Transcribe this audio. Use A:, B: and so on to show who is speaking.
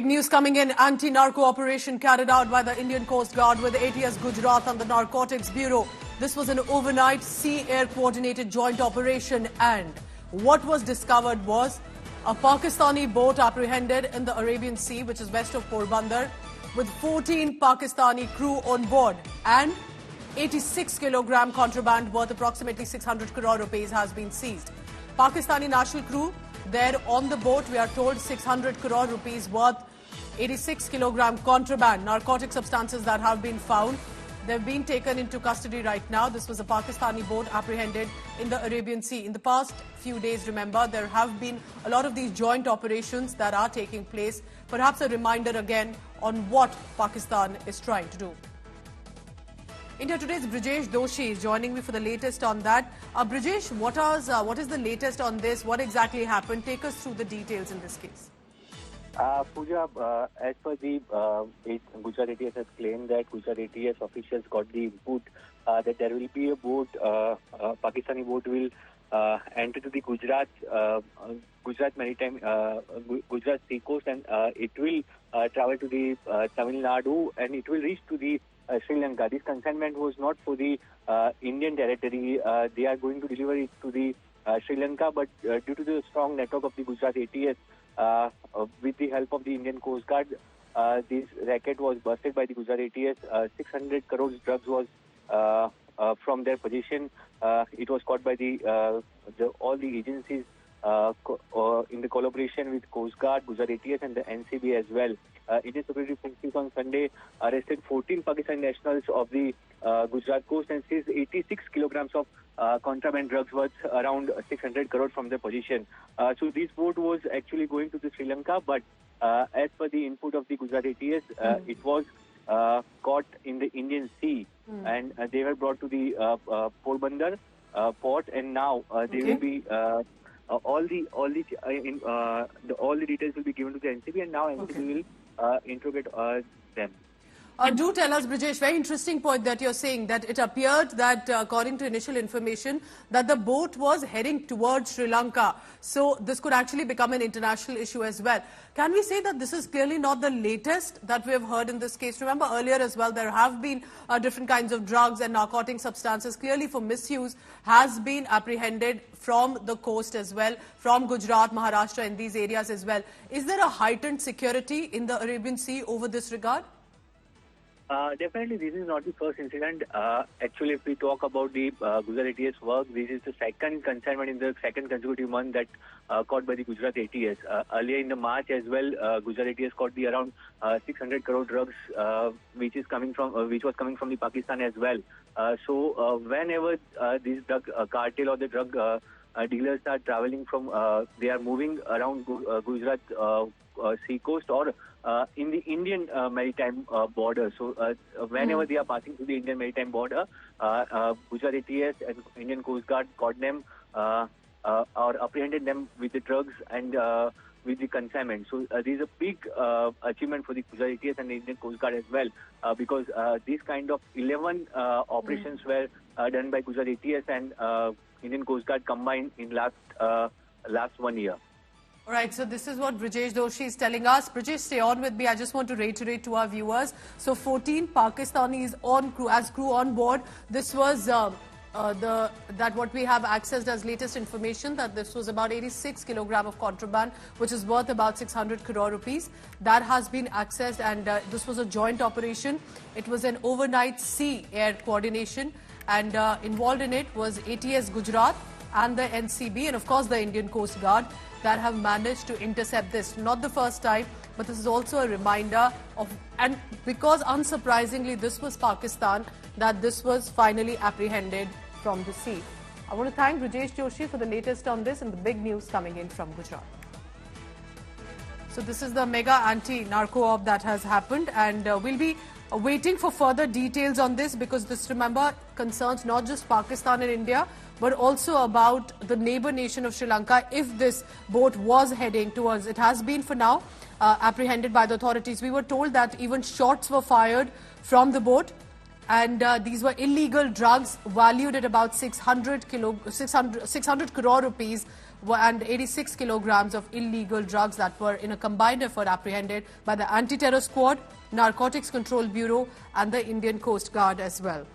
A: Big news coming in. Anti-narco operation carried out by the Indian Coast Guard with ATS Gujarat and the Narcotics Bureau. This was an overnight sea-air coordinated joint operation, and what was discovered was a Pakistani boat apprehended in the Arabian Sea, which is west of Porbandar, with 14 Pakistani crew on board, and 86 kilogram contraband worth approximately 600 crore rupees has been seized. Pakistani national crew there on the boat, we are told 600 crore rupees worth, 86 kilogram contraband, narcotic substances that have been found. They've been taken into custody right now. This was a Pakistani boat apprehended in the Arabian Sea. In the past few days, remember, there have been a lot of these joint operations that are taking place. Perhaps a reminder again on what Pakistan is trying to do. India Today's Brijesh Doshi is joining me for the latest on that. Brijesh, what is the latest on this? What exactly happened? Take us through the details in this case.
B: Pooja, as per the Gujarat ATS has claimed that Gujarat ATS officials got the input that there will be a boat, Pakistani boat will enter to the Gujarat maritime, Gujarat sea coast, and it will travel to the Tamil Nadu, and it will reach to the Sri Lanka. This consignment was not for the Indian territory. They are going to deliver it to the Sri Lanka, but due to the strong network of the Gujarat ATS, with the help of the Indian Coast Guard, this racket was busted by the Gujarat ATS. 600 crores drugs was from their position. It was caught by all the agencies in the collaboration with Coast Guard, Gujarat ATS, and the NCB as well. Indian Security Forces on Sunday arrested 14 Pakistani nationals of the Gujarat coast and seized 86 kilograms of contraband drugs worth around 600 crore from their position. So this boat was actually going to the Sri Lanka, but as per the input of the Gujarat ATS, it was caught in the Indian Sea, and they were brought to the Porbandar port, and now they will be all the details will be given to the NCB, and now NCB will interrogate them.
A: Do tell us, Brijesh, very interesting point that you're saying, that it appeared that according to initial information that the boat was heading towards Sri Lanka. So this could actually become an international issue as well. Can we say that this is clearly not the latest that we have heard in this case? Remember earlier as well, there have been different kinds of drugs and narcotic substances clearly for misuse has been apprehended from the coast as well, from Gujarat, Maharashtra, and these areas as well. Is there a heightened security in the Arabian Sea over this regard?
B: Definitely, this is not the first incident. Actually, if we talk about the Gujarat ATS work, this is the second consignment in the second consecutive month that caught by the Gujarat ATS. Earlier in the March as well, Gujarat ATS caught the around 600 crore drugs, which was coming from the Pakistan as well. So whenever this drug cartel or the drug dealers are traveling from, they are moving around Gujarat sea coast or in the Indian maritime border. So whenever they are passing through the Indian maritime border, Gujarat ATS and Indian Coast Guard caught them or apprehended them with the drugs and with the consignment. So this is a big achievement for the Gujarat ATS and the Indian Coast Guard as well, because these kind of 11 operations were done by Gujarat ATS and Indian Coast Guard combined in last 1 year.
A: All right, so this is what Brijesh Doshi is telling us. Brijesh, stay on with me. I just want to reiterate to our viewers. So 14 Pakistanis as crew on board. This was what we have accessed as latest information, that this was about 86 kilogram of contraband, which is worth about 600 crore rupees. That has been accessed, and this was a joint operation. It was an overnight sea-air coordination, and involved in it was ATS Gujarat and the NCB, and of course the Indian Coast Guard, that have managed to intercept this. Not the first time, but this is also a reminder of, and because unsurprisingly this was Pakistan, that this was finally apprehended from the sea. I want to thank Brijesh Doshi for the latest on this and the big news coming in from Gujarat. So this is the mega anti-narco op that has happened, and we'll be waiting for further details on this, because this, remember, concerns not just Pakistan and India, but also about the neighbor nation of Sri Lanka. If this boat was heading towards, it has been for now apprehended by the authorities. We were told that even shots were fired from the boat, and these were illegal drugs valued at about 600 crore rupees and 86 kilograms of illegal drugs that were in a combined effort apprehended by the Anti-Terror Squad, Narcotics Control Bureau and the Indian Coast Guard as well.